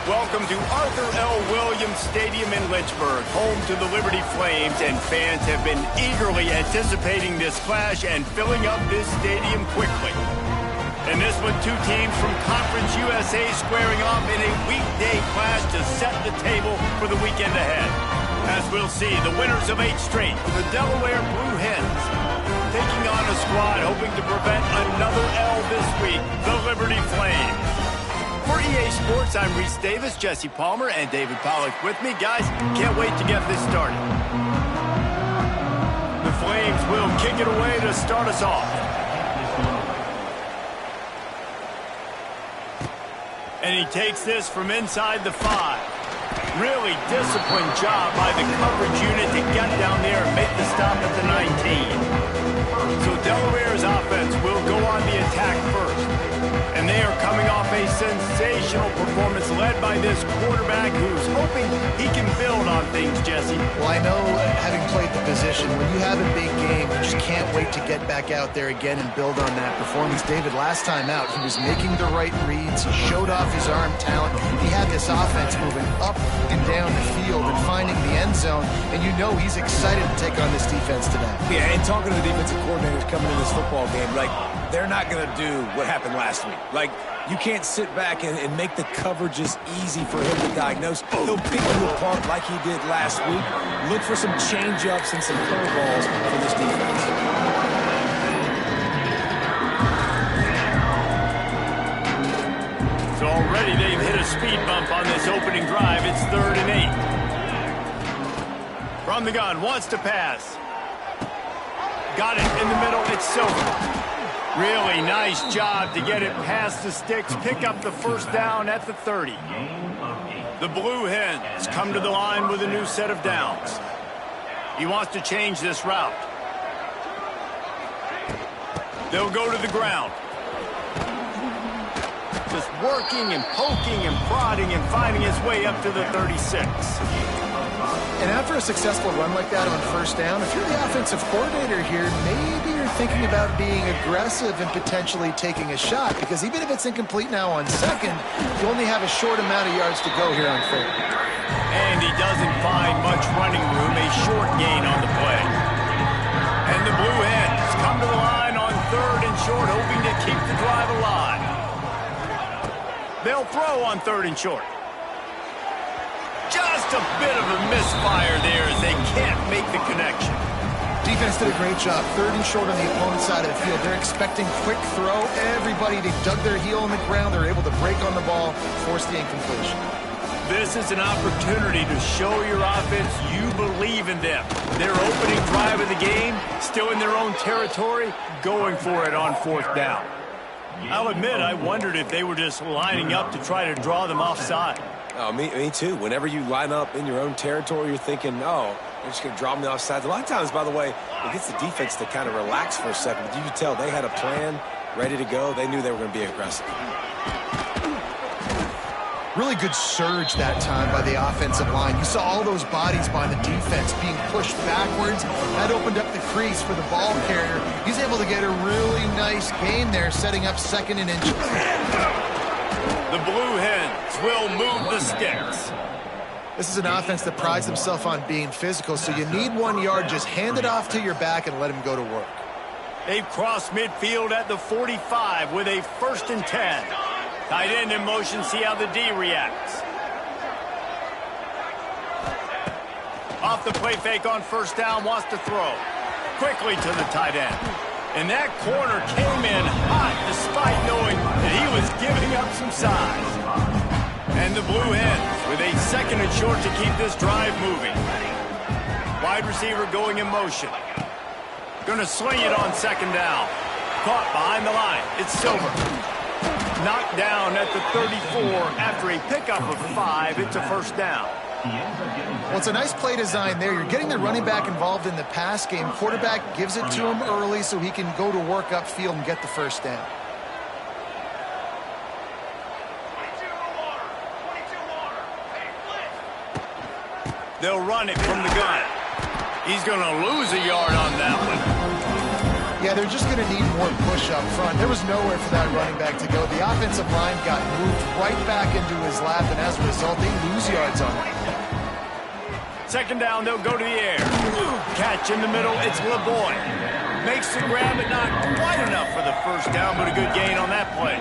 Welcome to Arthur L. Williams Stadium in Lynchburg, home to the Liberty Flames, and fans have been eagerly anticipating this clash and filling up this stadium quickly. And this one, two teams from Conference USA squaring off in a weekday clash to set the table for the weekend ahead. As we'll see, the winners of 8 straight, the Delaware Blue Hens, taking on a squad hoping to prevent another L this week, the Liberty Flames. For EA Sports, I'm Reese Davis, Jesse Palmer, and David Pollack with me. Guys, can't wait to get this started. The Flames will kick it away to start us off. And he takes this from inside the 5. Really disciplined job by the coverage unit to get down there and make the stop at the 19. So Delaware's offense will go on the attack first. And they are coming off a sensational performance led by this quarterback who's hoping he can build on things, Jesse. Well, I know, having played the position, when you have a big game, you just can't wait to get back out there again and build on that performance. David, last time out, he was making the right reads. He showed off his arm talent. He had this offense moving up and down the field and finding the end zone. And you know he's excited to take on this defense today. Yeah, and talking to the defensive coordinators coming in this football game, like, they're not going to do what happened last week. Like, you can't sit back and make the coverages easy for him to diagnose. He'll pick you apart like he did last week. Look for some change-ups and some curveballs for this defense. So already they've hit a speed bump on this opening drive. It's 3rd and 8. From the gun, wants to pass. Got it in the middle. It's Silver. Really nice job to get it past the sticks, pick up the first down at the 30. The Blue Hens come to the line with a new set of downs. He wants to change this route. They'll go to the ground. Just working and poking and prodding and finding his way up to the 36. And after a successful run like that on first down, if you're the offensive coordinator here, maybe you're thinking about being aggressive and potentially taking a shot, because even if it's incomplete now on second, you only have a short amount of yards to go here on 3rd. And he doesn't find much running room, a short gain on the play. And the Blue Hens come to the line on 3rd and short, hoping to keep the drive alive. They'll throw on 3rd and short. Just a bit of a misfire there as they can't make the connection. Defense did a great job. 3rd and short on the opponent's side of the field. They're expecting quick throw. Everybody, they dug their heel on the ground. They're able to break on the ball, force the incompletion. This is an opportunity to show your offense you believe in them. Their opening drive of the game, still in their own territory, going for it on 4th down. I'll admit, I wondered if they were just lining up to try to draw them offside. Oh, me too. Whenever you line up in your own territory, you're thinking, oh, they're just going to draw me offsides. A lot of times, by the way, it gets the defense to kind of relax for a second. But you can tell they had a plan ready to go. They knew they were going to be aggressive. Really good surge that time by the offensive line. You saw all those bodies by the defense being pushed backwards. That opened up the crease for the ball carrier. He's able to get a really nice gain there, setting up 2nd and inches. The Blue Hens will move the sticks. This is an offense that prides themselves on being physical, so you need 1 yard. Just hand it off to your back and let him go to work. They've crossed midfield at the 45 with a 1st and 10. Tight end in motion, see how the D reacts. Off the play fake on first down, wants to throw. Quickly to the tight end. And that corner came in hot despite knowing that he was giving up some size. And the Blue Hens with a 2nd and short to keep this drive moving. Wide receiver going in motion. Going to swing it on 2nd down. Caught behind the line. It's Silver. Knocked down at the 34 after a pickup of 5. It's a 1st down. Well, it's a nice play design there. You're getting the running back involved in the pass game. Quarterback gives it to him early so he can go to work upfield and get the 1st down. They'll run it from the gun. He's going to lose a yard on that one. Yeah, they're just going to need more push up front. There was nowhere for that running back to go. The offensive line got moved right back into his lap, and as a result, they lose yards on it. Second down, they'll go to the air. Catch in the middle, it's LeBoy. Makes the grab, but not quite enough for the first down, but a good gain on that play.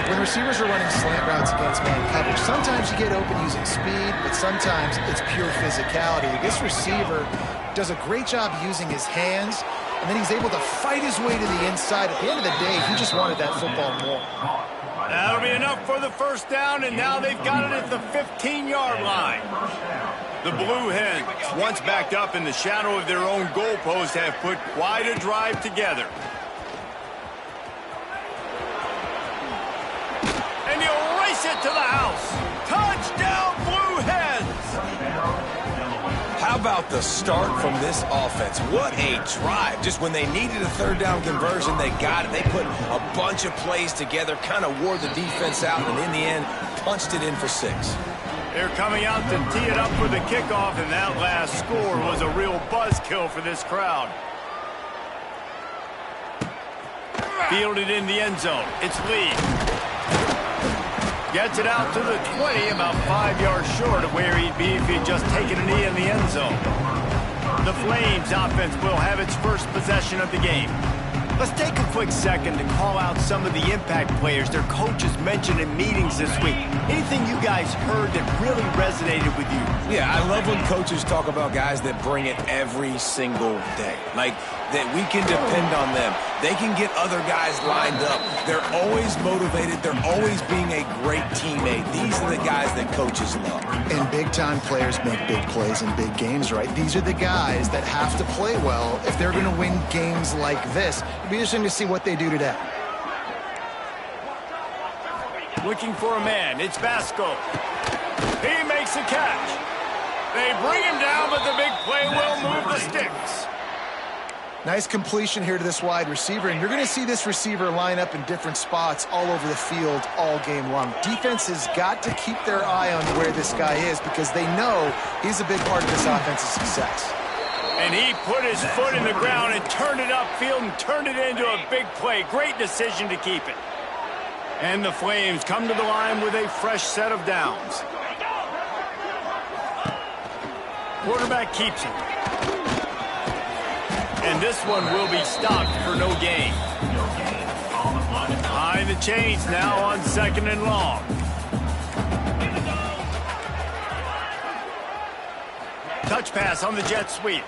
When receivers are running slant routes against man coverage, sometimes you get open using speed, but sometimes it's pure physicality. This receiver does a great job using his hands, and then he's able to fight his way to the inside. At the end of the day, he just wanted that football more. That'll be enough for the first down, and now they've got it at the 15-yard line. The Blue Hens, once backed up in the shadow of their own goalpost, have put quite a drive together. And he'll race it to the house. Touchdown, Blue Hens! How about the start from this offense? What a drive. Just when they needed a third down conversion, they got it. They put a bunch of plays together, kind of wore the defense out, and in the end, punched it in for 6. They're coming out to tee it up for the kickoff, and that last score was a real buzzkill for this crowd. Fielded in the end zone. It's Lee. Gets it out to the 20, about 5 yards short of where he'd be if he'd just taken a knee in the end zone. The Flames offense will have its first possession of the game. Let's take a quick second to call out some of the impact players their coaches mentioned in meetings this week. Anything you guys heard that really resonated with you? Yeah, I love when coaches talk about guys that bring it every single day. Like, that we can depend on them. They can get other guys lined up. They're always motivated. They're always being a great teammate. These are the guys that coaches love. And big-time players make big plays in big games, right? These are the guys that have to play well if they're going to win games like this. It'll be interesting to see what they do today. Looking for a man. It's Vasco. He makes a catch. They bring him down, but the big play will move the sticks. Nice completion here to this wide receiver, and you're going to see this receiver line up in different spots all over the field all game long. Defense has got to keep their eye on where this guy is because they know he's a big part of this offense's success. And he put his foot in the ground and turned it upfield and turned it into a big play. Great decision to keep it. And the Flames come to the line with a fresh set of downs. Quarterback keeps it. And this one will be stopped for no gain. Behind the chains now on 2nd and long. Touch pass on the jet sweep.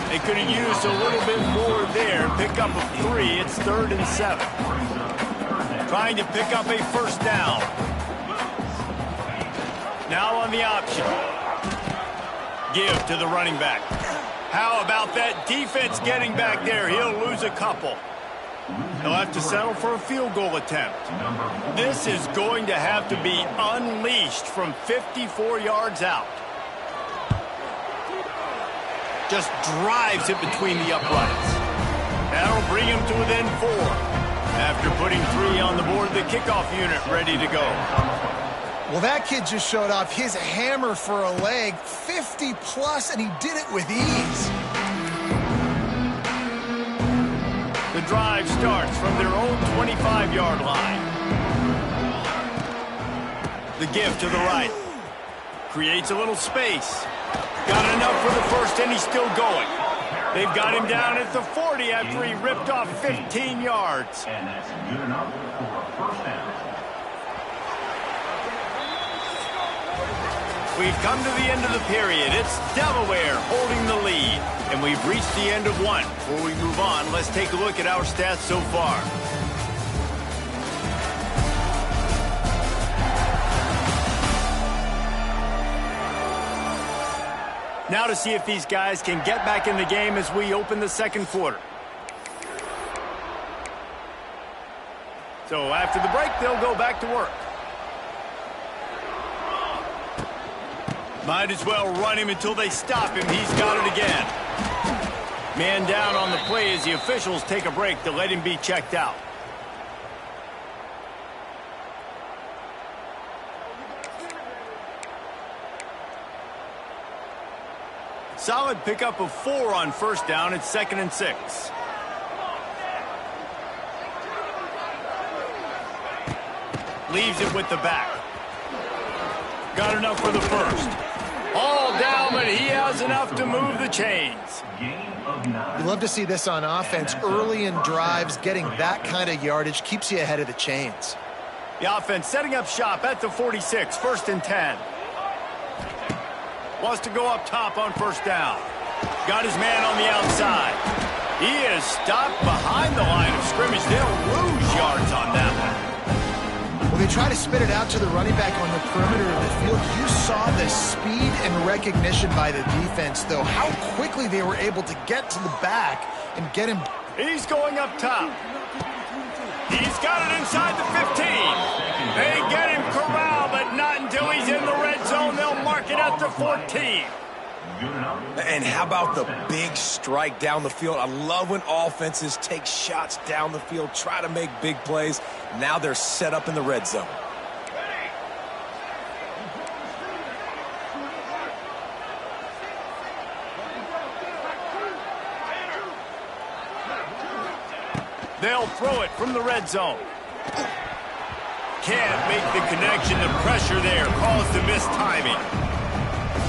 They could have used a little bit more there. Pick up a 3. It's 3rd and 7. Trying to pick up a first down. Now on the option. Give to the running back. How about that defense getting back there? He'll lose a couple. He'll have to settle for a field goal attempt. This is going to have to be unleashed from 54 yards out. Just drives it between the uprights. That'll bring him to within 4. After putting 3 on the board, the kickoff unit ready to go. Well, that kid just showed off his hammer for a leg, 50-plus, and he did it with ease. The drive starts from their own 25-yard line. The give to the right. Creates a little space. Got enough for the first, and he's still going. They've got him down at the 40 after he ripped off 15 yards. And that's good enough for a first down. We've come to the end of the period. It's Delaware holding the lead. And we've reached the end of one. Before we move on, let's take a look at our stats so far. Now to see if these guys can get back in the game as we open the second quarter. So after the break, they'll go back to work. Might as well run him until they stop him. He's got it again. Man down on the play as the officials take a break to let him be checked out. Solid pickup of 4 on first down. It's 2nd and 6. Leaves it with the back. Got enough for the first. All down, but he has enough to move the chains. You love to see this on offense. Early in drives, getting that kind of yardage keeps you ahead of the chains. The offense setting up shop at the 46, 1st and 10. Wants to go up top on first down. Got his man on the outside. He is stopped behind the line of scrimmage. They'll lose yards on that one. Well, they try to spit it out to the running back on the perimeter of the field. You saw the speed and recognition by the defense, though. How quickly they were able to get to the back and get him. He's going up top. He's got it inside the 15. They get him corralled, but not until he's in the red zone. They'll mark it at the 14. And how about the big strike down the field? I love when offenses take shots down the field, try to make big plays. Now they're set up in the red zone. They'll throw it from the red zone. Can't make the connection. The pressure there caused the missed timing.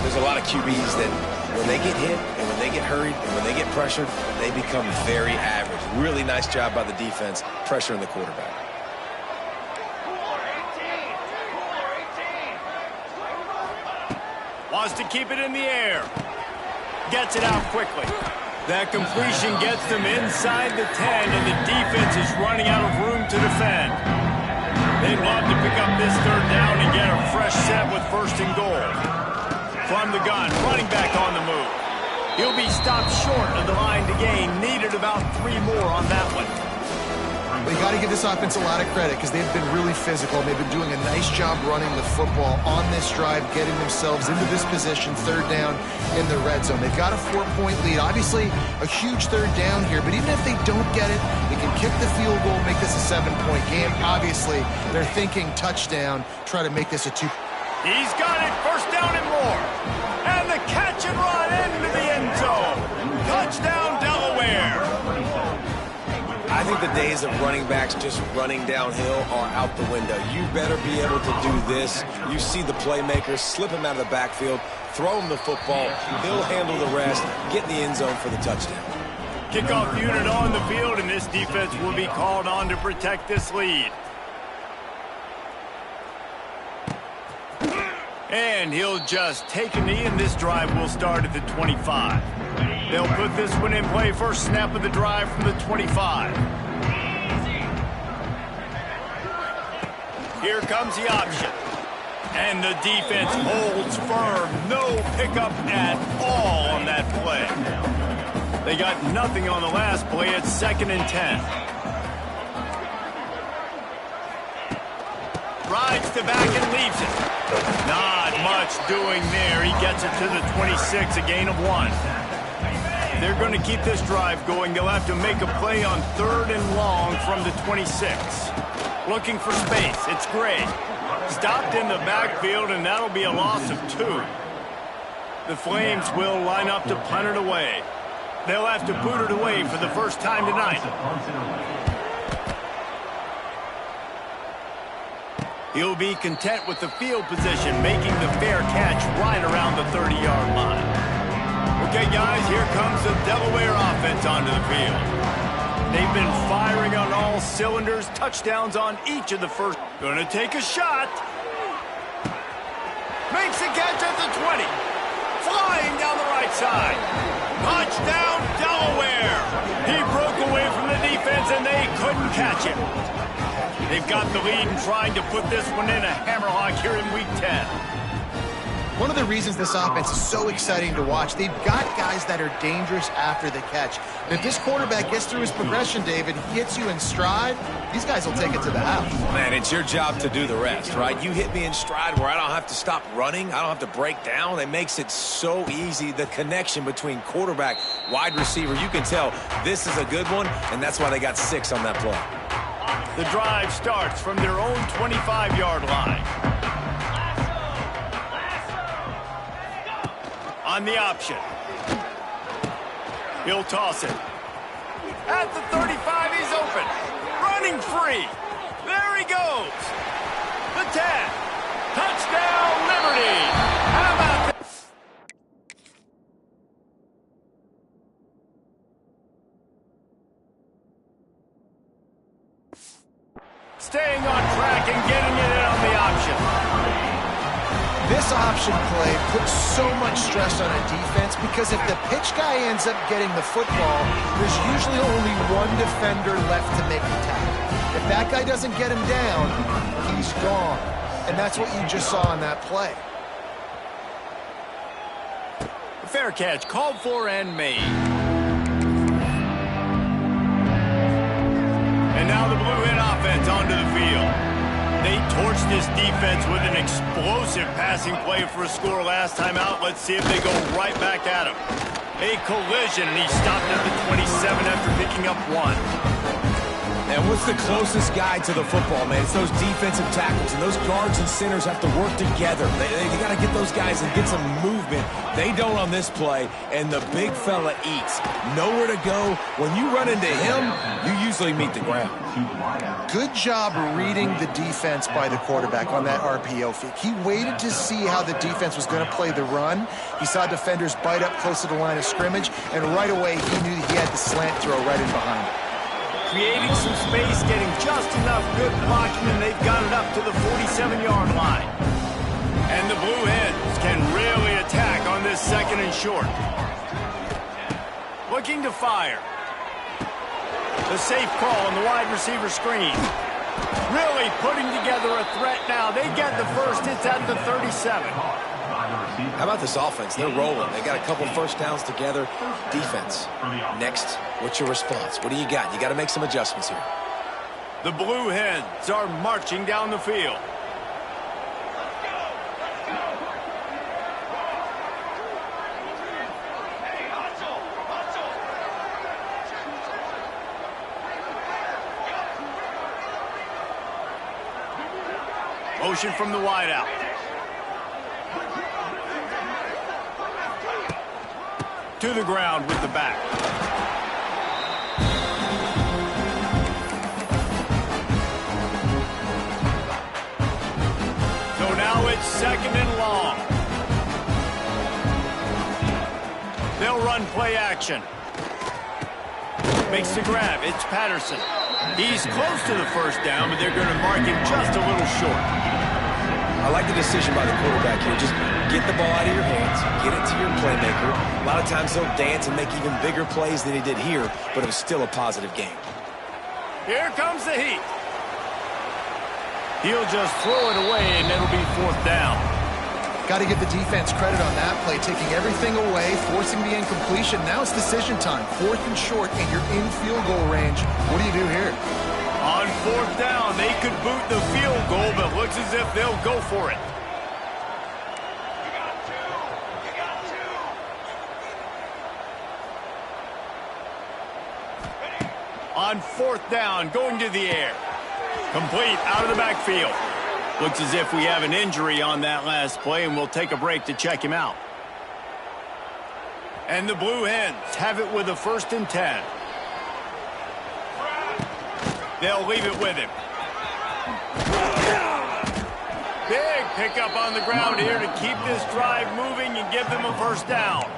There's a lot of QBs that when they get hit and when they get hurried and when they get pressured, they become very average. Really nice job by the defense pressuring the quarterback. Wants to keep it in the air. Gets it out quickly. That completion gets them inside the 10, and the defense is running out of room to defend. They'd love to pick up this 3rd down and get a fresh set with 1st and goal. From the gun, running back on the move. He'll be stopped short of the line to gain. Needed about 3 more on that one. Well, you got to give this offense a lot of credit because they've been really physical. They've been doing a nice job running the football on this drive, getting themselves into this position, 3rd down in the red zone. They've got a 4-point lead. Obviously, a huge 3rd down here, but even if they don't get it, they can kick the field goal, make this a 7-point game. Obviously, they're thinking touchdown, try to make this a 2. He's got it, 1st down and more. And the catch and run into the end zone. Touchdown, Delaware. I think the days of running backs just running downhill are out the window. You better be able to do this. You see the playmakers, slip him out of the backfield, throw him the football. He'll handle the rest, get in the end zone for the touchdown. Kickoff unit on the field, and this defense will be called on to protect this lead. And he'll just take a knee, and this drive will start at the 25. They'll put this one in play. First snap of the drive from the 25. Here comes the option. And the defense holds firm. No pickup at all on that play. They got nothing on the last play. It's 2nd and 10. Rides the back and leaves it. Not much doing there. He gets it to the 26, a gain of 1. They're going to keep this drive going. They'll have to make a play on 3rd and long from the 26. Looking for space. It's Gray. Stopped in the backfield, and that'll be a loss of 2. The Flames will line up to punt it away. They'll have to boot it away for the first time tonight. He'll be content with the field position, making the fair catch right around the 30-yard line. Okay, guys, here comes the Delaware offense onto the field. They've been firing on all cylinders, touchdowns on each of the first. Gonna take a shot. Makes the catch at the 20. Flying down the right side. Touchdown, Delaware. He broke away from the defense, and they couldn't catch him. They've got the lead and trying to put this one in a hammerlock here in Week 10. One of the reasons this offense is so exciting to watch, they've got guys that are dangerous after the catch. And if this quarterback gets through his progression, David, hits you in stride, these guys will take it to the house. Man, it's your job to do the rest, right? You hit me in stride where I don't have to stop running. I don't have to break down. It makes it so easy. The connection between quarterback, wide receiver, you can tell this is a good one, and that's why they got 6 on that play. The drive starts from their own 25-yard line. On the option. He'll toss it. At the 35, he's open. Running free. There he goes. The 10. Touchdown, Liberty. How about that? Staying on track and getting it in on the option. This option play puts so much stress on a defense because if the pitch guy ends up getting the football, there's usually only one defender left to make the tackle. If that guy doesn't get him down, he's gone. And that's what you just saw on that play. Fair catch, called for and made. And now the Blue Hen offense onto the field. They torched this defense with an explosive passing play for a score last time out. Let's see if they go right back at him. A collision, and he stopped at the 27 after picking up one. And what's the closest guy to the football, man? It's those defensive tackles, and those guards and centers have to work together. They got to get those guys and get some movement. They don't on this play, and the big fella eats. Nowhere to go. When you run into him, you usually meet the ground. Good job reading the defense by the quarterback on that RPO fake. He waited to see how the defense was going to play the run. He saw defenders bite up close to the line of scrimmage, and right away he knew he had the slant throw right in behind him. Creating some space, getting just enough good blocking, and they've got it up to the 47-yard line. And the Blue Hens can really attack on this second and short. Looking to fire. The safe call on the wide receiver screen. Really putting together a threat now. They get the first. It's at the 37. How about this offense? They're rolling. They got a couple first downs together. Defense. Next, what's your response? What do you got? You got to make some adjustments here. The Blue Hens are marching down the field. Motion from the wideout. To the ground with the back. So now it's second and long. They'll run play action. Makes the grab. It's Patterson. He's close to the first down, but they're going to mark him just a little short. I like the decision by the quarterback here. Just get the ball out of your hands, get it to your playmaker. A lot of times he'll dance and make even bigger plays than he did here, but it was still a positive game. Here comes the heat. He'll just throw it away, and it'll be fourth down. Got to give the defense credit on that play, taking everything away, forcing the incompletion. Now it's decision time. Fourth and short, and you're in field goal range. What do you do here? On fourth down, they could boot the field goal, but looks as if they'll go for it. On fourth down, going to the air. Complete out of the backfield. Looks as if we have an injury on that last play, and we'll take a break to check him out. And the Blue Hens have it with a 1st and 10. They'll leave it with him. Big pickup on the ground here to keep this drive moving and give them a first down.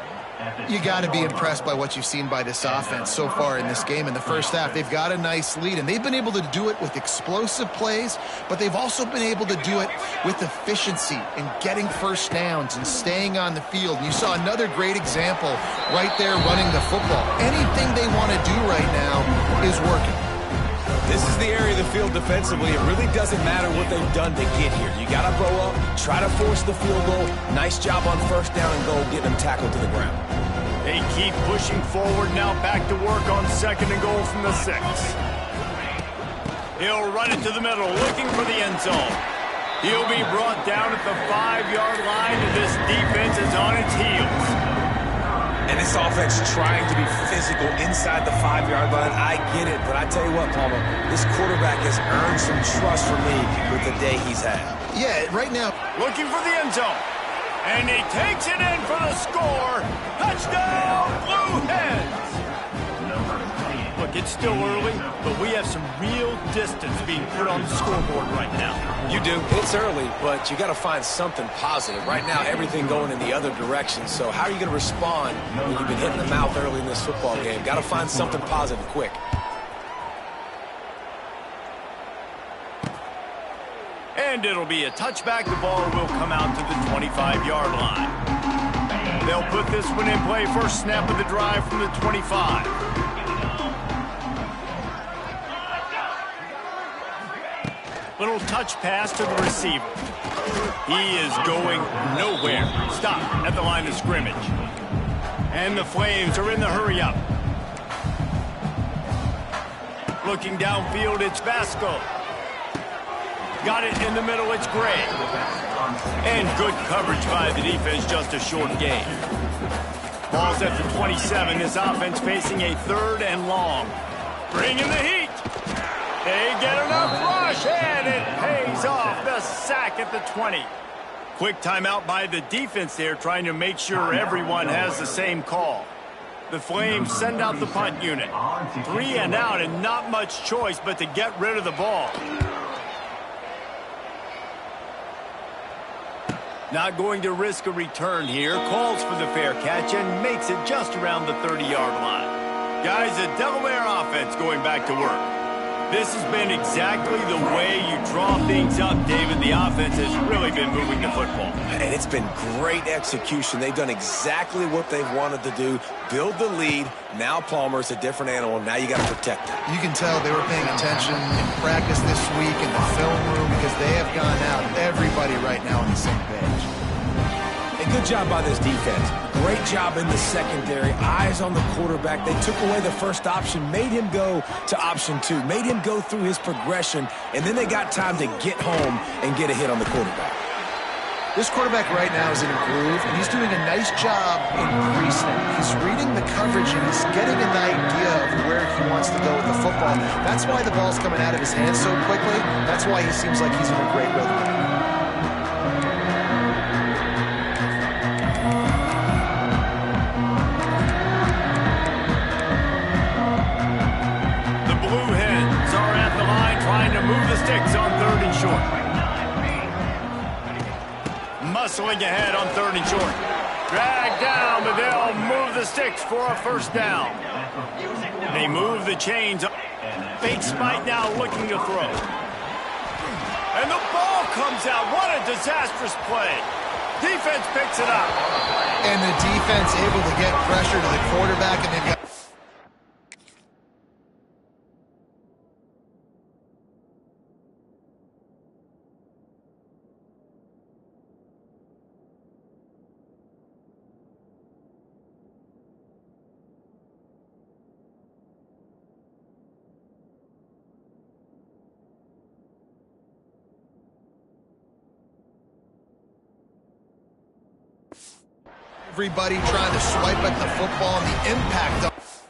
You got to be impressed by what you've seen by this offense so far in this game. In the first half, they've got a nice lead, and they've been able to do it with explosive plays, but they've also been able to do it with efficiency and getting first downs and staying on the field. And you saw another great example right there running the football. Anything they want to do right now is working. This is the area of the field defensively. It really doesn't matter what they've done to get here. You got to blow up, try to force the field goal. Nice job on first down and goal, getting them tackled to the ground. They keep pushing forward now, back to work on 2nd and goal from the 6. He'll run it to the middle, looking for the end zone. He'll be brought down at the 5-yard line, and this defense is on its heels. And this offense trying to be physical inside the 5-yard line. I get it, but I tell you what, Palmer, this quarterback has earned some trust from me with the day he's had. Yeah, right now. Looking for the end zone. And he takes it in for the score. Touchdown, Blue Hens. Look, it's still early, but we have some real distance being put on the scoreboard right now. You do. It's early, but you got to find something positive. Right now, everything going in the other direction. So how are you going to respond when you've been hit in the mouth early in this football game? Got to find something positive quick. And it'll be a touchback. The ball will come out to the 25-yard line. They'll put this one in play. First snap of the drive from the 25. Little touch pass to the receiver. He is going nowhere. Stop at the line of scrimmage. And the Flames are in the hurry-up. Looking downfield, it's Vasco. Got it in the middle, it's Gray. And good coverage by the defense, just a short gain. Ball's at the 27. This offense facing a 3rd and long. Bringing the heat. They get enough rush, and it pays off. The sack at the 20. Quick timeout by the defense there, trying to make sure everyone has the same call. The Flames send out the punt unit. 3 and out, and not much choice but to get rid of the ball. Not going to risk a return here. Calls for the fair catch and makes it just around the 30-yard line. Guys, the Delaware offense going back to work. This has been exactly the way you draw things up, David. The offense has really been moving the football. And it's been great execution. They've done exactly what they've wanted to do. Build the lead. Now Palmer's a different animal. Now you got to protect him. You can tell they were paying attention in practice this week in the film room because they have gone out. Everybody right now on the same page. And good job by this defense. Great job in the secondary. Eyes on the quarterback. They took away the first option, made him go to option 2, made him go through his progression, and then they got time to get home and get a hit on the quarterback. This quarterback right now is in a groove, and he's doing a nice job in pre-snap. He's reading the coverage, and he's getting an idea of where he wants to go with the football. That's why the ball's coming out of his hands so quickly. That's why he seems like he's in a great rhythm. Move the sticks on 3rd and short. Muscling ahead on 3rd and short. Drag down, but they'll move the sticks for a first down. They move the chains. Fake spike now looking to throw. And the ball comes out. What a disastrous play. Defense picks it up. And the defense able to get pressure to the quarterback, and they've got everybody trying to swipe at the football and the impact of.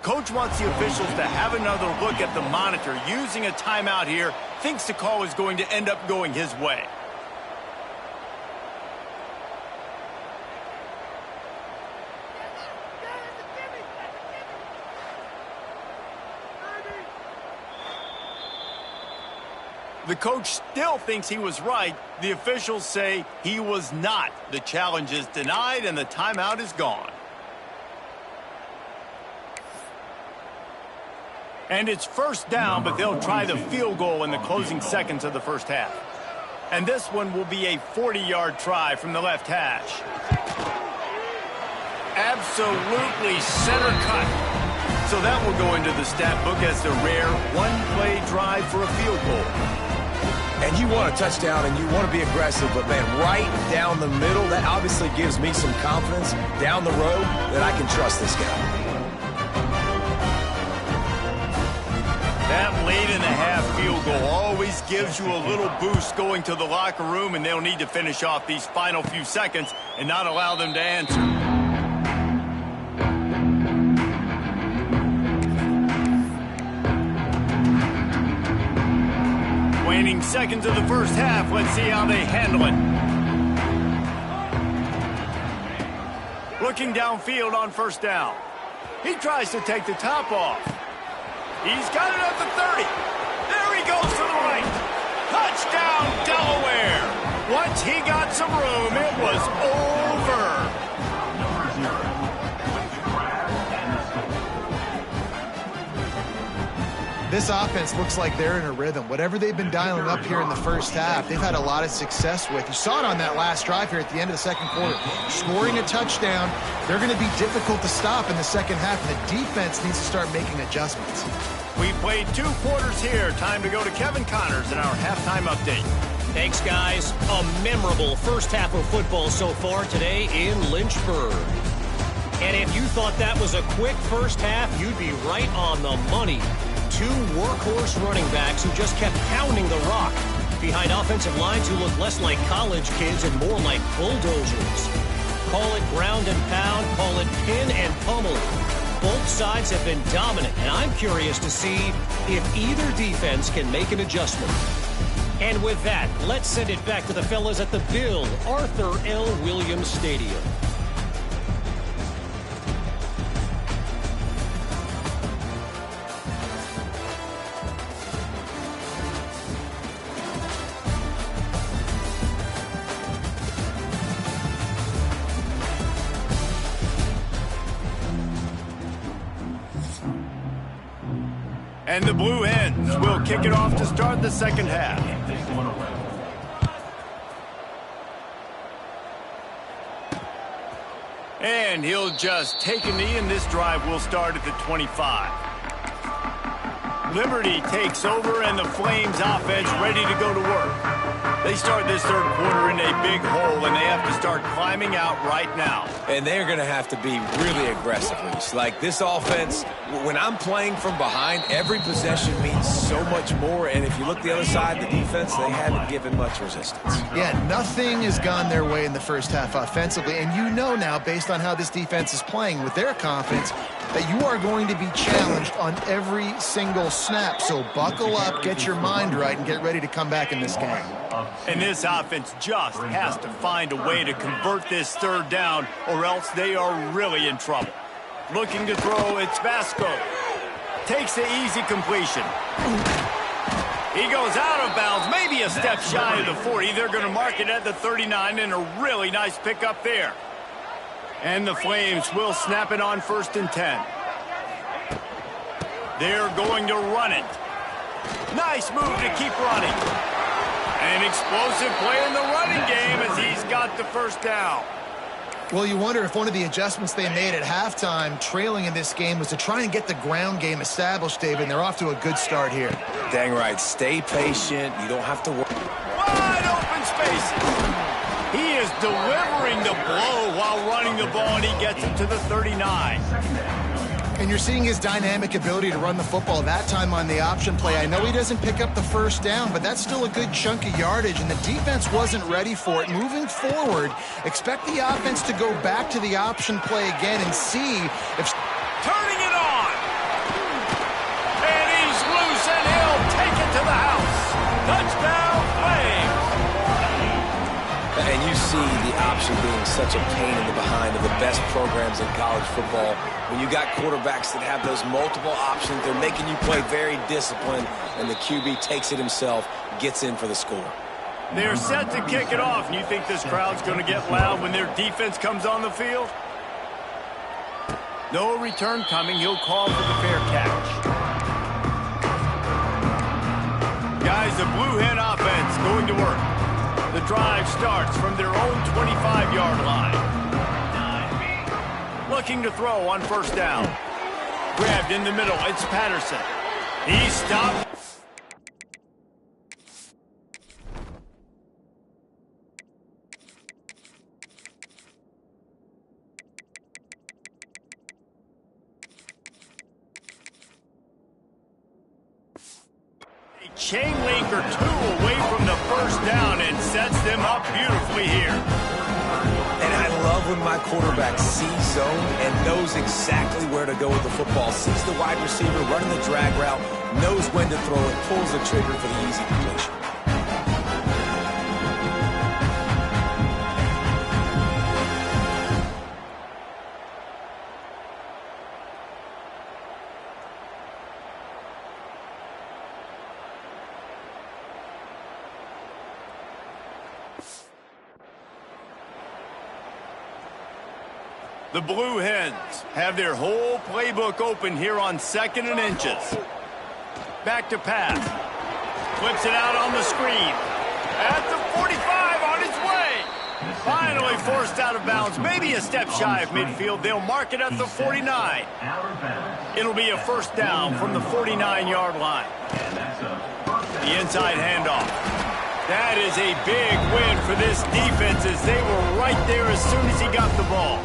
Coach wants the officials to have another look at the monitor. Using a timeout here, thinks the call is going to end up going his way. The coach still thinks he was right. The officials say he was not. The challenge is denied and the timeout is gone. And it's first down, but they'll try the field goal in the closing seconds of the first half. And this one will be a 40-yard try from the left hash. Absolutely center cut. So that will go into the stat book as the rare one-play drive for a field goal. And you want a touchdown and you want to be aggressive, but man, right down the middle, that obviously gives me some confidence down the road that I can trust this guy. That late in the half field goal always gives you a little boost going to the locker room, and they'll need to finish off these final few seconds and not allow them to answer. Waning seconds of the first half. Let's see how they handle it. looking downfield on first down. He tries to take the top off. He's got it at the 30. There he goes to the right. Touchdown, Delaware. Once he got some room, it was over. This offense looks like they're in a rhythm. Whatever they've been dialing up here in the first half, they've had a lot of success with. You saw it on that last drive here at the end of the second quarter. Scoring a touchdown, they're going to be difficult to stop in the second half, and the defense needs to start making adjustments. We played 2 quarters here. Time to go to Kevin Connors in our halftime update. Thanks, guys. A memorable first half of football so far today in Lynchburg. And if you thought that was a quick first half, you'd be right on the money. 2 workhorse running backs who just kept pounding the rock behind offensive lines who look less like college kids and more like bulldozers. Call it ground and pound, call it pin and pummel. Both sides have been dominant, and I'm curious to see if either defense can make an adjustment. And with that, let's send it back to the fellas at the Bill Arthur L. Williams Stadium. And the Blue Hens will kick it off to start the second half. And he'll just take a knee, and this drive will start at the 25. Liberty takes over, and the Flames offense ready to go to work. They start this third quarter in a big hole, and they have to start climbing out right now. And they're going to have to be really aggressive, Reese. Like, this offense, when I'm playing from behind, every possession means so much more. And if you look the other side, the defense, they haven't given much resistance. Yeah, nothing has gone their way in the first half offensively. And you know now, based on how this defense is playing with their confidence, that you are going to be challenged on every single snap. So buckle up, get your mind right, and get ready to come back in this game. And this offense just has to find a way to convert this third down, or else they are really in trouble. Looking to throw, it's Vasco. Takes the easy completion. He goes out of bounds, maybe a step shy of the 40. They're going to mark it at the 39, and a really nice pickup there. And the Flames will snap it on 1st and 10. They're going to run it. Nice move to keep running. An explosive play in the running game as he's got the first down. Well, you wonder if one of the adjustments they made at halftime, trailing in this game, was to try and get the ground game established, David, and they're off to a good start here. Dang right. Stay patient. You don't have to worry. Wide open spaces. He is delivering the blow while running the ball, and he gets it to the 39. And you're seeing his dynamic ability to run the football, that time on the option play. I know he doesn't pick up the first down, but that's still a good chunk of yardage, and the defense wasn't ready for it. Moving forward, expect the offense to go back to the option play again and see if... Turning it on! And he's loose, and he'll take it to the house. Touchdown, Flames! And you see the option being such a pain in the behind of the best programs in college football. When you got quarterbacks that have those multiple options, they're making you play very disciplined, and the QB takes it himself, gets in for the score. They're set to kick it off, and you think this crowd's going to get loud when their defense comes on the field? No return coming. He'll call for the fair catch. Guys, the Blue Hen offense going to work. The drive starts from their own 25-yard line. Looking to throw on first down. Grabbed in the middle. It's Patterson. He stopped. A chain link or two away from the first down and sets them up beautifully here. And I love when my quarterback sees zone and knows exactly where to go with the football. Sees the wide receiver running the drag route, knows when to throw it, pulls the trigger for the easy completion. The Blue Hens have their whole playbook open here on 2nd and inches. Back to pass. Flips it out on the screen. At the 45 on its way. Finally forced out of bounds. Maybe a step shy of midfield. They'll mark it at the 49. It'll be a first down from the 49-yard line. The inside handoff. That is a big win for this defense as they were right there as soon as he got the ball.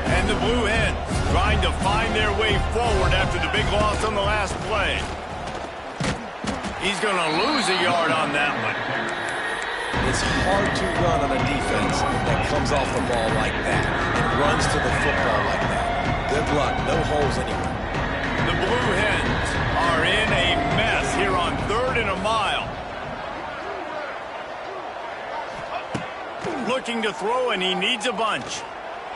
And the Blue Hens trying to find their way forward after the big loss on the last play. He's going to lose a yard on that one. It's hard to run on a defense that comes off the ball like that and runs to the football like that. Good luck. No holes anywhere. The Blue Hens are in a mess here on 3rd and a mile. Looking to throw, and he needs a bunch.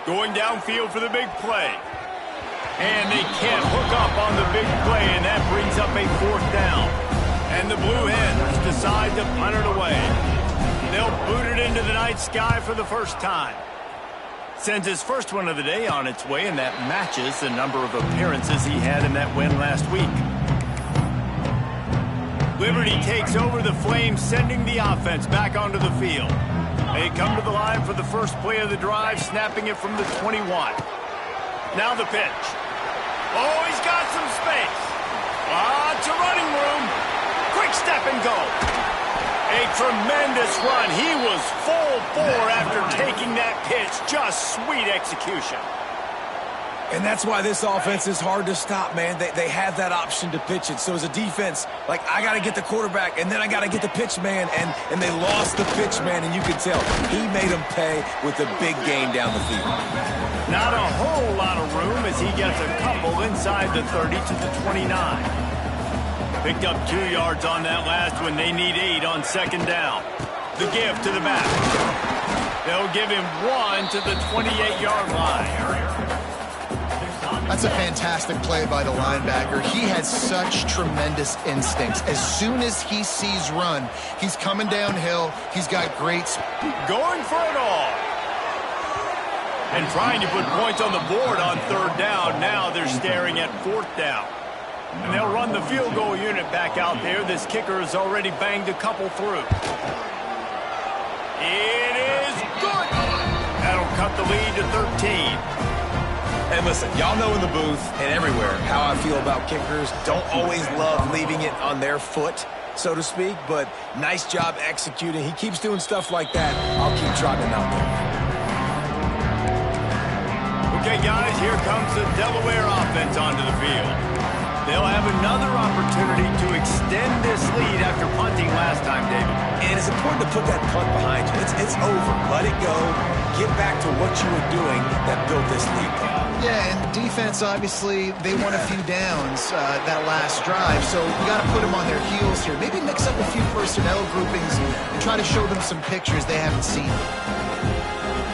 Going downfield for the big play. And they can't hook up on the big play, and that brings up a 4th down. And the Blue Hens decide to punt it away. They'll boot it into the night sky for the first time. Sends his first one of the day on its way, and that matches the number of appearances he had in that win last week. Liberty takes over the Flames, sending the offense back onto the field. They come to the line for the first play of the drive, snapping it from the 21. Now the pitch. Oh, he's got some space. Lots of running room. Quick step and go. A tremendous run. He was full bore after taking that pitch. Just sweet execution. And that's why this offense is hard to stop, man. They have that option to pitch it. So as a defense, like, I got to get the quarterback, and then I got to get the pitch man, and they lost the pitch man, and you can tell he made them pay with a big gain down the field. Not a whole lot of room as he gets a couple inside the 30 to the 29. Picked up 2 yards on that last one. They need 8 on 2nd down. The give to the back. They'll give him 1 to the 28-yard line. That's a fantastic play by the linebacker. He has such tremendous instincts. As soon as he sees run, he's coming downhill. He's got great speed. Going for it all. And trying to put points on the board on 3rd down. Now they're staring at 4th down. And they'll run the field goal unit back out there. This kicker has already banged a couple through. It is good. That'll cut the lead to 13. And listen, y'all know in the booth and everywhere how I feel about kickers. Don't always love leaving it on their foot, so to speak, but nice job executing. He keeps doing stuff like that. I'll keep trotting him out there. Okay, guys, here comes the Delaware offense onto the field. They'll have another opportunity to extend this lead after punting last time, David. And it's important to put that punt behind you. It's over. Let it go. Get back to what you were doing that built this lead. Yeah, and defense, obviously, they won a few downs that last drive, so you got to put them on their heels here. Maybe mix up a few personnel groupings and try to show them some pictures they haven't seen.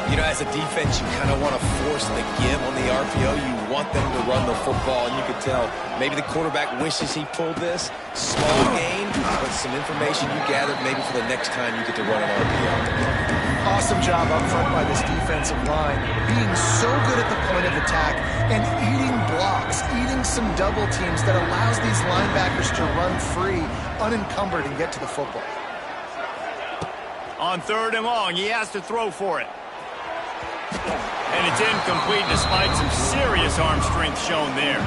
You know, as a defense, you kind of want to force the give on the RPO. You want them to run the football, and you can tell maybe the quarterback wishes he pulled this. Small gain, but some information you gathered maybe for the next time you get to run an RPO. Awesome job up front by this defensive line, being so good at the point of attack and eating blocks, eating some double teams that allows these linebackers to run free, unencumbered, and get to the football. On 3rd and long, he has to throw for it. And it's incomplete despite some serious arm strength shown there.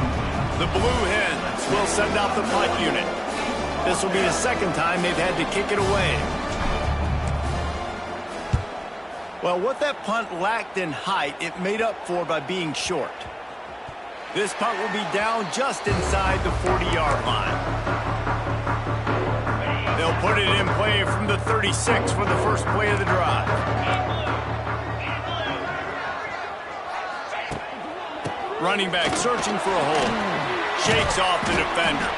The Blue Hens will send out the punt unit. This will be the 2nd time they've had to kick it away. Well, what that punt lacked in height, it made up for by being short. This punt will be down just inside the 40-yard line. They'll put it in play from the 36 for the first play of the drive. Running back searching for a hole. Shakes off the defender.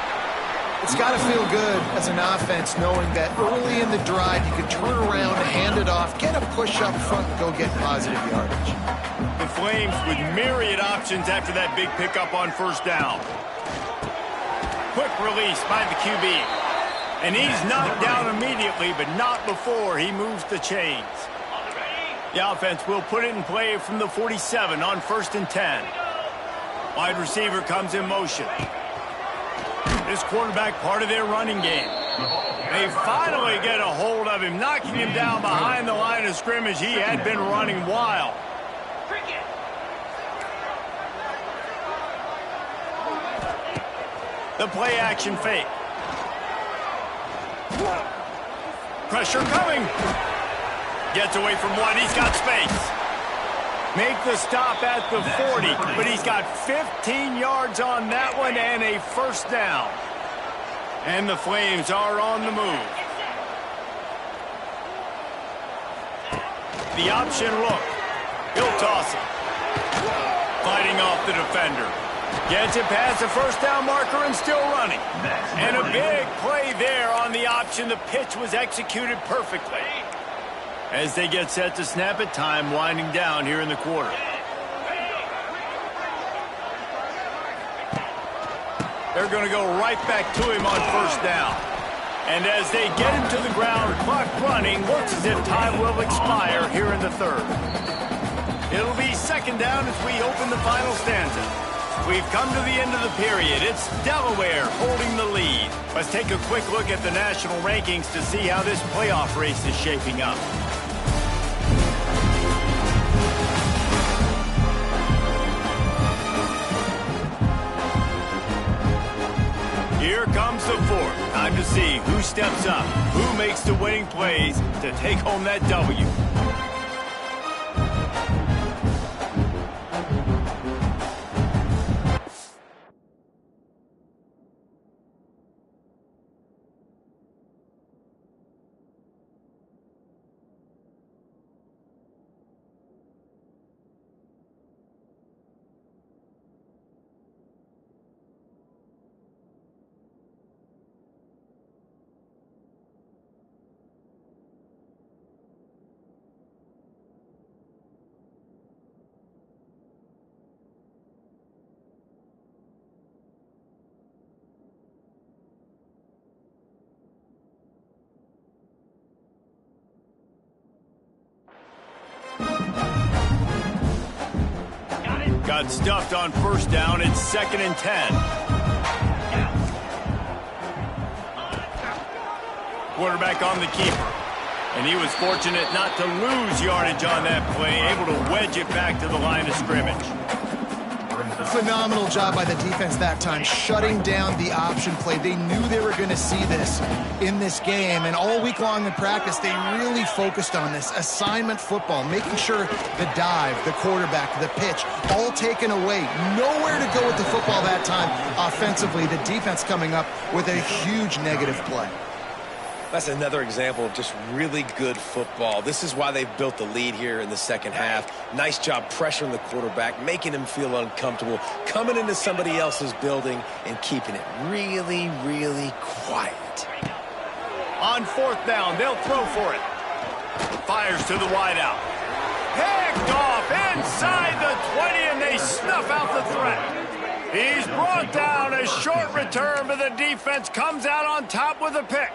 It's got to feel good as an offense knowing that early in the drive you can turn around, hand it off, get a push up front, and go get positive yardage. The Flames with myriad options after that big pickup on 1st down. Quick release by the QB. And he's knocked down immediately, but not before he moves the chains. The offense will put it in play from the 47 on 1st and 10. Wide receiver comes in motion. This quarterback part of their running game. They finally get a hold of him, knocking him down behind the line of scrimmage. He had been running wild. The play action fake. Pressure coming. Gets away from one. He's got space. Make the stop at the 40, but he's got 15 yards on that one and a 1st down. And the Flames are on the move. The option look. He'll toss it. Fighting off the defender. Gets it past the 1st down marker and still running. And a big play there on the option. The pitch was executed perfectly. As they get set to snap it, time winding down here in the quarter. They're going to go right back to him on 1st down. And as they get him to the ground, clock running, looks as if time will expire here in the 3rd. It'll be 2nd down as we open the final stanza. We've come to the end of the period. It's Delaware holding the lead. Let's take a quick look at the national rankings to see how this playoff race is shaping up. Here comes the 4th. Time to see who steps up, who makes the winning plays to take home that W. Got stuffed on 1st down. It's 2nd and 10. Quarterback on the keeper. And he was fortunate not to lose yardage on that play, able to wedge it back to the line of scrimmage. Phenomenal job by the defense that time, shutting down the option play. They knew they were going to see this in this game, and all week long in practice, they really focused on this. Assignment football, making sure the dive, the quarterback, the pitch, all taken away. Nowhere to go with the football that time offensively. The defense coming up with a huge negative play. That's another example of just really good football. This is why they've built the lead here in the 2nd half. Nice job pressuring the quarterback, making him feel uncomfortable, coming into somebody else's building and keeping it really, really quiet. On 4th down, they'll throw for it. Fires to the wideout. Picked off inside the 20, and they snuff out the threat. He's brought down. A short return, but the defense comes out on top with a pick.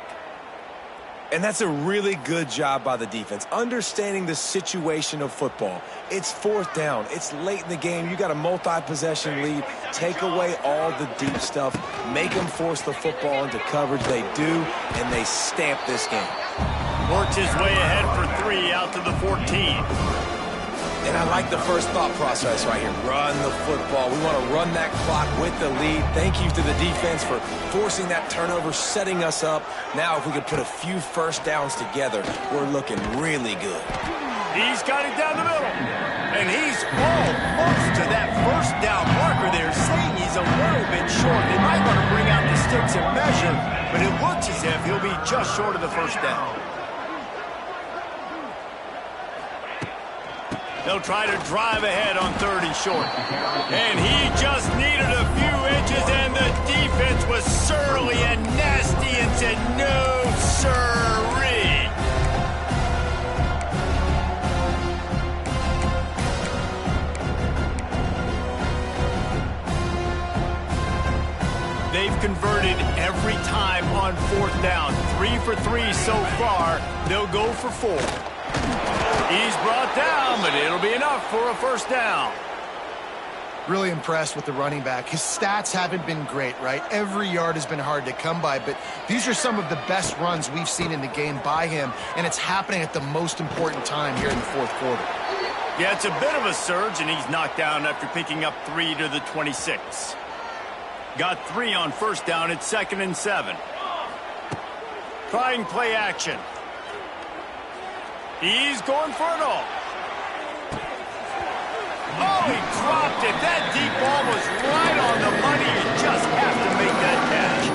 And that's a really good job by the defense, understanding the situation of football. It's 4th down. It's late in the game. You got a multi-possession lead. Take away all the deep stuff. Make them force the football into coverage. They do, and they stamp this game. Works his way ahead for 3 out to the 14. And I like the first thought process right here. Run the football. We want to run that clock with the lead. Thank you to the defense for forcing that turnover, setting us up. Now if we could put a few 1st downs together, we're looking really good. He's got it down the middle. And he's almost to that 1st down marker there, saying he's a little bit short. They might want to bring out the sticks and measure, but it looks as if he'll be just short of the 1st down. They'll try to drive ahead on 3rd and short. And he just needed a few inches, and the defense was surly and nasty and said, no, sirree. They've converted every time on 4th down. 3 for 3 so far. They'll go for 4. He's brought down, but it'll be enough for a first down. Really impressed with the running back. His stats haven't been great, right? Every yard has been hard to come by, but these are some of the best runs we've seen in the game by him, and it's happening at the most important time here in the fourth quarter. Yeah, it's a bit of a surge, and he's knocked down after picking up 3 to the 26. Got 3 on first down at 2nd and 7. Trying play action. He's going for it all. Oh, he dropped it. That deep ball was right on the money. You just have to make that catch.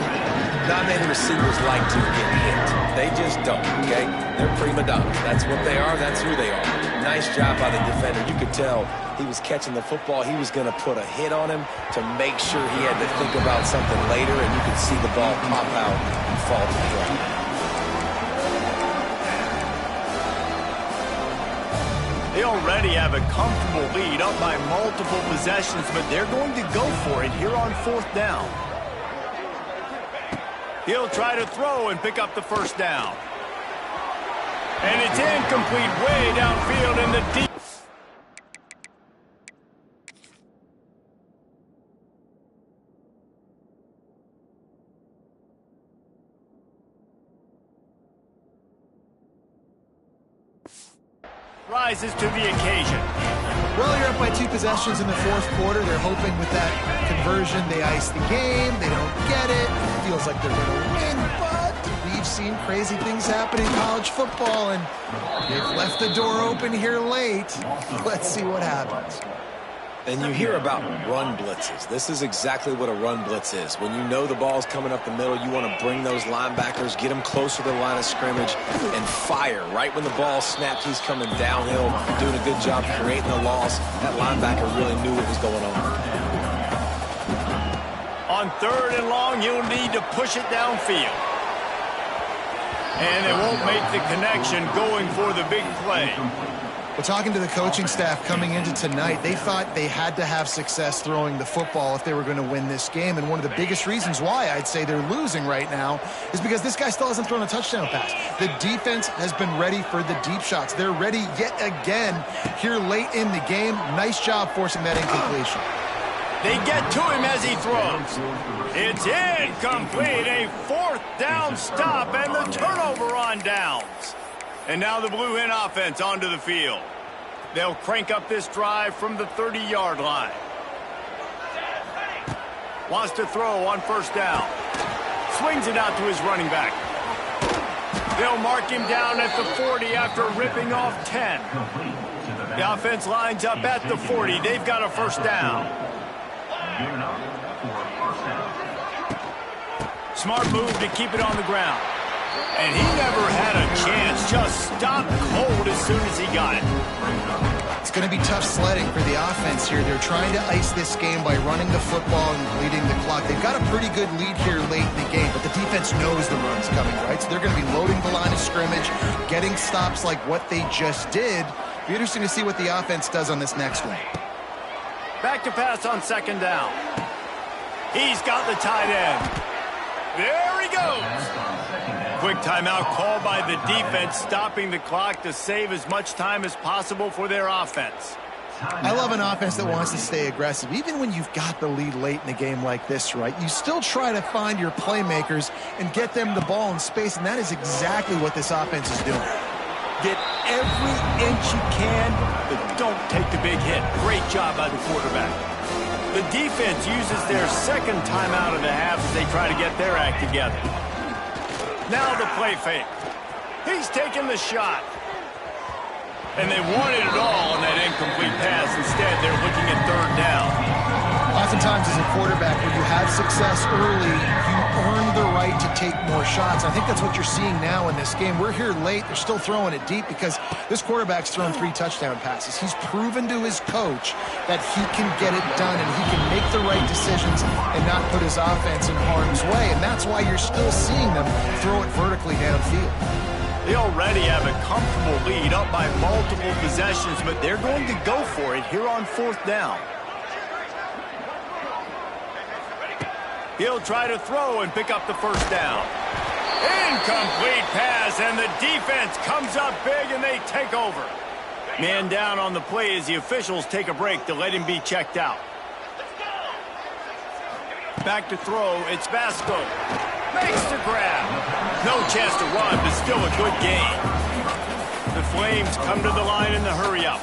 Not many receivers like to get hit. They just don't, okay? They're prima donnas. That's what they are. That's who they are. Nice job by the defender. You could tell he was catching the football. He was going to put a hit on him to make sure he had to think about something later, and you could see the ball pop out and fall to the ground. They already have a comfortable lead up by multiple possessions, but they're going to go for it here on 4th down. He'll try to throw and pick up the first down. And it's incomplete way downfield in the deep. Rises to the occasion. Well, you're up by 2 possessions in the fourth quarter. They're hoping with that conversion they ice the game. They don't get it. It feels like they're going to win, but we've seen crazy things happen in college football, and they've left the door open here late. Let's see what happens. And you hear about run blitzes. This is exactly what a run blitz is. When you know the ball's coming up the middle, you want to bring those linebackers, get them closer to the line of scrimmage, and fire. Right when the ball snapped, he's coming downhill, doing a good job creating the loss. That linebacker really knew what was going on. On 3rd and long, you'll need to push it downfield. And they won't make the connection going for the big play. Well, talking to the coaching staff coming into tonight, they thought they had to have success throwing the football if they were going to win this game. And one of the biggest reasons why I'd say they're losing right now is because this guy still hasn't thrown a touchdown pass. The defense has been ready for the deep shots. They're ready yet again here late in the game. Nice job forcing that incompletion. They get to him as he throws. It's incomplete. A 4th down stop and the turnover on downs. And now the Blue Hen offense onto the field. They'll crank up this drive from the 30-yard line. Wants to throw on first down. Swings it out to his running back. They'll mark him down at the 40 after ripping off 10. The offense lines up at the 40. They've got a first down. Smart move to keep it on the ground. And he never had a chance. Just stopped cold as soon as he got it. It's going to be tough sledding for the offense here. They're trying to ice this game by running the football and bleeding the clock. They've got a pretty good lead here late in the game, but the defense knows the run's coming, right? So they're going to be loading the line of scrimmage, getting stops like what they just did. Be interesting to see what the offense does on this next one. Back to pass on 2nd down. He's got the tight end. There he goes. Quick timeout called by the defense, stopping the clock to save as much time as possible for their offense. I love an offense that wants to stay aggressive. Even when you've got the lead late in a game like this, right, you still try to find your playmakers and get them the ball in space, and that is exactly what this offense is doing. Get every inch you can, but don't take the big hit. Great job by the quarterback. The defense uses their 2nd timeout of the half as they try to get their act together. Now the play fake. He's taking the shot. And they wanted it all on that incomplete pass. Instead, they're looking at 3rd down. Oftentimes as a quarterback, when you have success early, you earn the right to take more shots. I think that's what you're seeing now in this game. We're here late. They're still throwing it deep because this quarterback's thrown 3 touchdown passes. He's proven to his coach that he can get it done and he can make the right decisions and not put his offense in harm's way. And that's why you're still seeing them throw it vertically downfield. They already have a comfortable lead up by multiple possessions, but they're going to go for it here on 4th down. He'll try to throw and pick up the first down. Incomplete pass, and the defense comes up big, and they take over. Man down on the play as the officials take a break to let him be checked out. Back to throw, it's Vasco. Makes the grab. No chance to run, but still a good gain. The Flames come to the line in the hurry-up.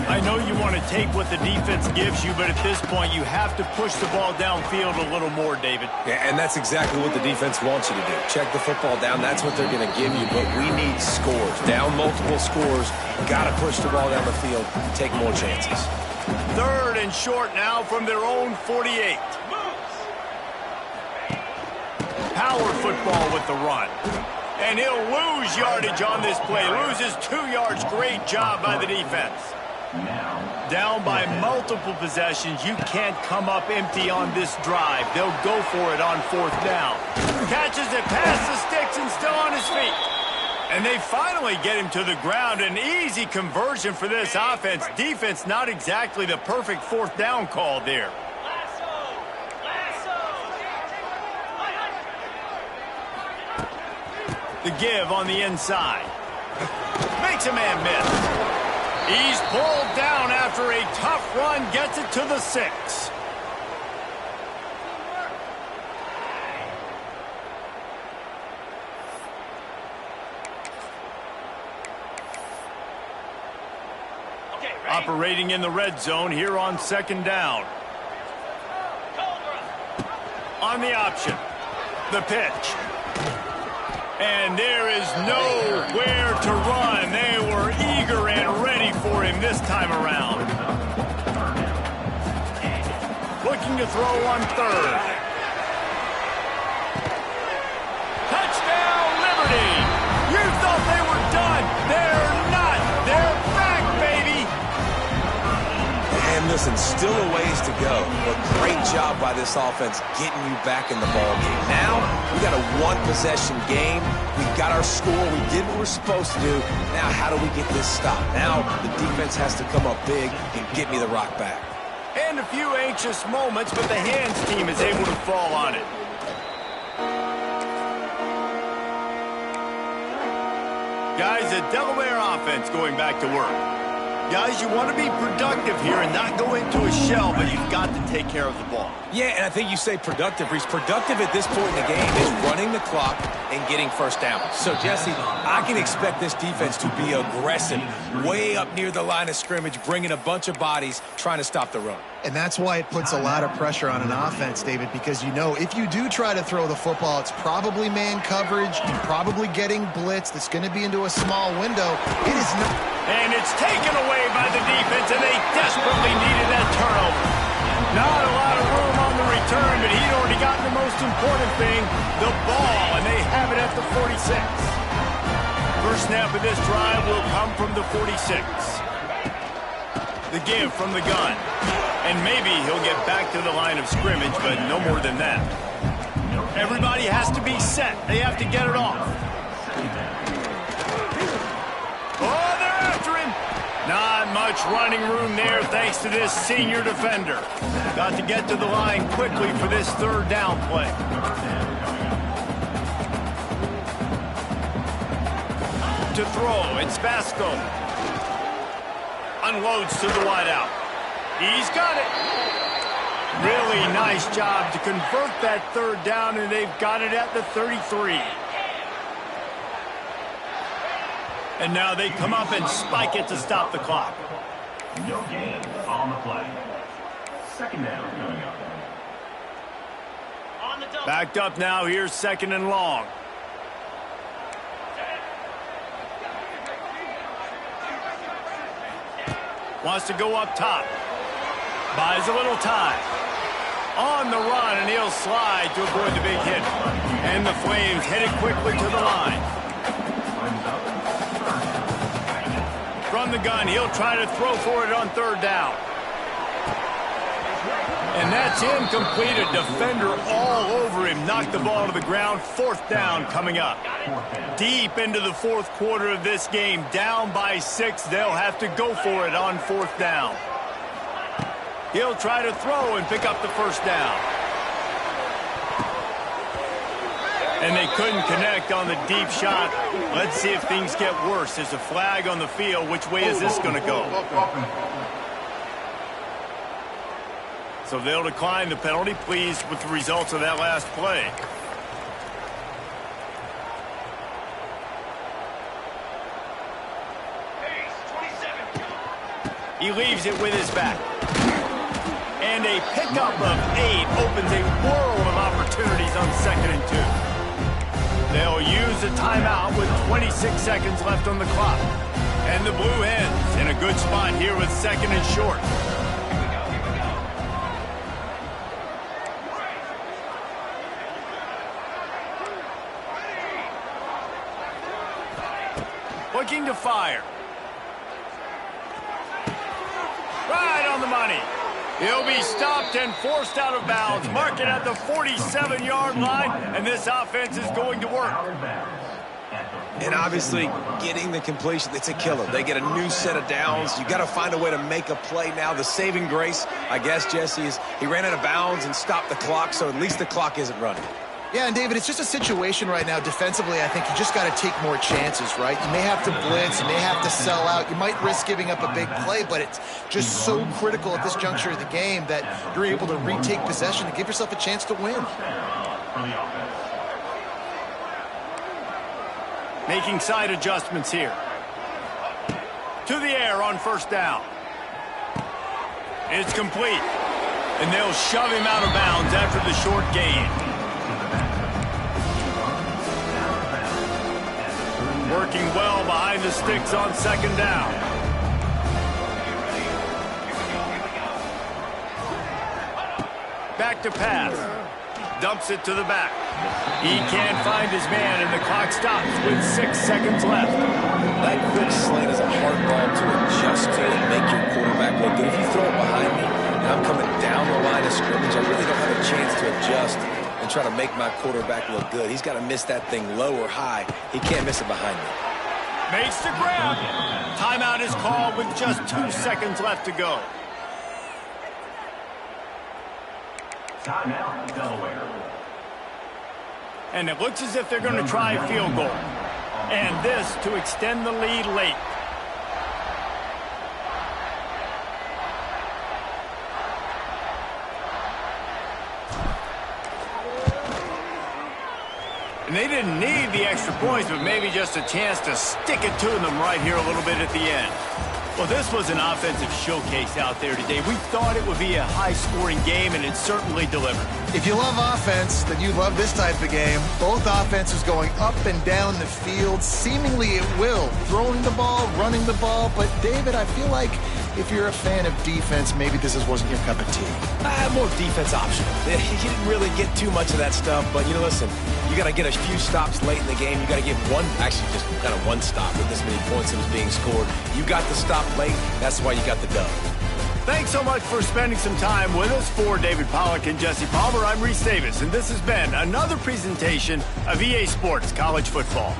I know you want to take what the defense gives you, but at this point, you have to push the ball downfield a little more, David. Yeah, and that's exactly what the defense wants you to do. Check the football down. That's what they're going to give you, but we need scores. Down multiple scores, got to push the ball down the field, take more chances. 3rd and short now from their own 48. Power football with the run. And he'll lose yardage on this play. Loses 2 yards. Great job by the defense. Down by multiple possessions. You can't come up empty on this drive. They'll go for it on 4th down. Catches it past the sticks and still on his feet. And they finally get him to the ground. An easy conversion for this offense. Defense not exactly the perfect 4th down call there. The give on the inside. Makes a man miss. He's pulled down after a tough run. Gets it to the 6. Operating in the red zone here on 2nd down. On the option. The pitch. And there is nowhere to run. They were eager and ready for him this time around. Looking to throw on 3rd. Touchdown, Liberty! You thought they were done. They're not. They're back, baby! And listen, still a ways to go, but great job by this offense getting you back in the ball game. Now, we got a 1-possession game. We got our score. We did what we're supposed to do. Now, how do we get this stopped? Now, the defense has to come up big and get me the rock back. And a few anxious moments, but the hands team is able to fall on it. Guys, the Delaware offense going back to work. Guys, you want to be productive here and not go into a shell, but you've got to take care of the ball. Yeah, and I think you say productive, Reese. Productive at this point in the game is running the clock and getting 1st down. So, Jesse, I can expect this defense to be aggressive, way up near the line of scrimmage, bringing a bunch of bodies, trying to stop the run. And that's why it puts a lot of pressure on an offense, David, because you know if you do try to throw the football, it's probably man coverage, you're probably getting blitzed, it's going to be into a small window. It is not. And it's taken away by the defense, and they desperately needed that turnover. Not a lot of room on the return, but he'd already gotten the most important thing, the ball, and they have it at the 46. First snap of this drive will come from the 46. The give from the gun. And maybe he'll get back to the line of scrimmage, but no more than that. Everybody has to be set. They have to get it off. Oh, they're after him. Not much running room there thanks to this senior defender. Got to get to the line quickly for this 3rd down play. To throw, it's Vasco. Unloads to the wideout. He's got it. Really nice job to convert that 3rd down, and they've got it at the 33. And now they come up and spike it to stop the clock. No gain on the play. 2nd down coming up. Backed up now. Here's 2nd and long. Wants to go up top. Buys a little time. On the run, and he'll slide to avoid the big hit. And the Flames headed quickly to the line. From the gun, he'll try to throw for it on 3rd down. And that's incomplete. A defender all over him. Knocked the ball to the ground. 4th down coming up. Deep into the 4th quarter of this game. Down by 6. They'll have to go for it on 4th down. He'll try to throw and pick up the 1st down. And they couldn't connect on the deep shot. Let's see if things get worse. There's a flag on the field. Which way is this going to go? So they'll decline the penalty. Pleased with the results of that last play. He leaves it with his back. And a pickup of 8 opens a world of opportunities on 2nd and 2. They'll use a timeout with 26 seconds left on the clock. And the Blue Hens in a good spot here with 2nd and short. Looking to fire. Right on the money. He'll be stopped and forced out of bounds. Mark it at the 47-yard line, and this offense is going to work. And obviously, getting the completion, it's a killer. They get a new set of downs. You got to find a way to make a play now. The saving grace, I guess, Jesse, is he ran out of bounds and stopped the clock, so at least the clock isn't running. Yeah, and David, it's just a situation right now. Defensively, I think you just got to take more chances, right? You may have to blitz, you may have to sell out. You might risk giving up a big play, but it's just so critical at this juncture of the game that you're able to retake possession to give yourself a chance to win. Making side adjustments here. To the air on 1st down. It's complete. And they'll shove him out of bounds after the short gain. Working well behind the sticks on 2nd down. Back to pass. Dumps it to the back. He can't find his man, and the clock stops with 6 seconds left. That quick slant is a hard ball to adjust to and make your quarterback look good. If you throw it behind me and I'm coming down the line of scrimmage, I really don't have a chance to adjust and try to make my quarterback look good. He's got to miss that thing low or high. He can't miss it behind me. Makes the grab. Timeout is called with just 2 seconds left to go. Timeout, Delaware. And it looks as if they're going to try a field goal. And this to extend the lead late. And they didn't need the extra points, but maybe just a chance to stick it to them right here a little bit at the end. Well, this was an offensive showcase out there today. We thought it would be a high-scoring game, and it certainly delivered. If you love offense, then you love this type of game. Both offenses going up and down the field, seemingly at will. Throwing the ball, running the ball. But, David, I feel like if you're a fan of defense, maybe this wasn't your cup of tea. More defense optional. He didn't really get too much of that stuff, but, listen, you got to get a few stops late in the game. You got to get just kind of one stop with this many points that was being scored. You got the stop late. That's why you got the dub. Thanks so much for spending some time with us. For David Pollack and Jesse Palmer, I'm Reese Davis, and this has been another presentation of EA Sports College Football.